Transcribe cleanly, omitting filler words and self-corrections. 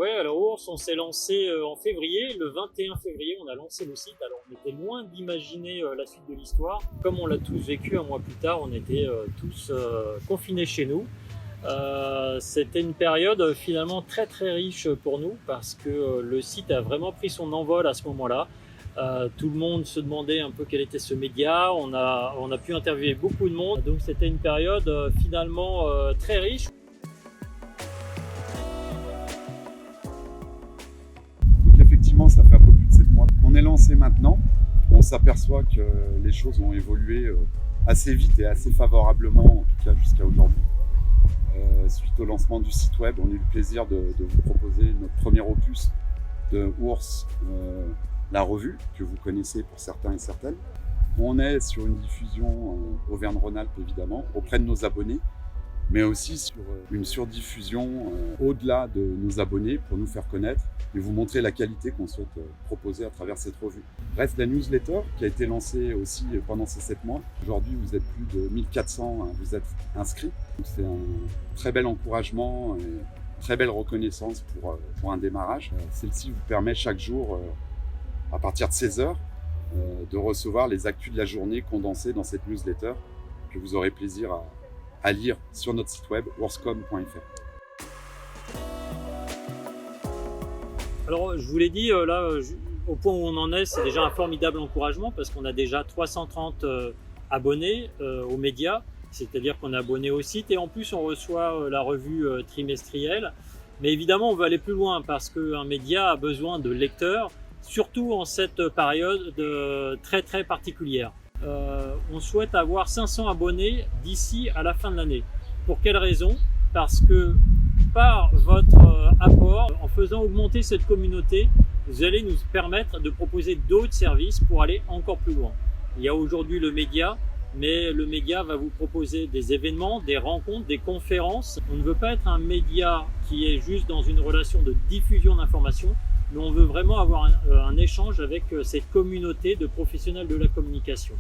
Ouais, alors Ours, on s'est lancé en février. Le 21 février, on a lancé le site. Alors, on était loin d'imaginer la suite de l'histoire. Comme on l'a tous vécu un mois plus tard, on était tous confinés chez nous. C'était une période finalement très très riche pour nous parce que le site a vraiment pris son envol à ce moment-là. Tout le monde se demandait un peu quel était ce média. On a pu interviewer beaucoup de monde. Donc, c'était une période finalement très riche. Effectivement, ça fait un peu plus de 7 mois qu'on est lancé maintenant. On s'aperçoit que les choses ont évolué assez vite et assez favorablement, en tout cas jusqu'à aujourd'hui. Suite au lancement du site web, on a eu le plaisir de vous proposer notre premier opus de Ours, la revue, que vous connaissez pour certains et certaines. On est sur une diffusion Auvergne-Rhône-Alpes évidemment, auprès de nos abonnés, mais aussi sur une surdiffusion au-delà de nos abonnés pour nous faire connaître et vous montrer la qualité qu'on souhaite proposer à travers cette revue. Reste la newsletter qui a été lancée aussi pendant ces 7 mois. Aujourd'hui, vous êtes plus de 1400, vous êtes inscrits. C'est un très bel encouragement et une très belle reconnaissance pour un démarrage. Celle-ci vous permet chaque jour, à partir de 16h, de recevoir les actus de la journée condensées dans cette newsletter que vous aurez plaisir à lire sur notre site web ourscom.fr. Alors, je vous l'ai dit, là, au point où on en est, c'est déjà un formidable encouragement parce qu'on a déjà 330 abonnés aux médias, c'est-à-dire qu'on est abonné au site et en plus on reçoit la revue trimestrielle. Mais évidemment, on veut aller plus loin parce qu'un média a besoin de lecteurs, surtout en cette période très très particulière. On souhaite avoir 500 abonnés d'ici à la fin de l'année. Pour quelle raison? Parce que par votre apport, en faisant augmenter cette communauté, vous allez nous permettre de proposer d'autres services pour aller encore plus loin. Il y a aujourd'hui le média, mais le média va vous proposer des événements, des rencontres, des conférences. On ne veut pas être un média qui est juste dans une relation de diffusion d'informations, mais on veut vraiment avoir un échange avec cette communauté de professionnels de la communication.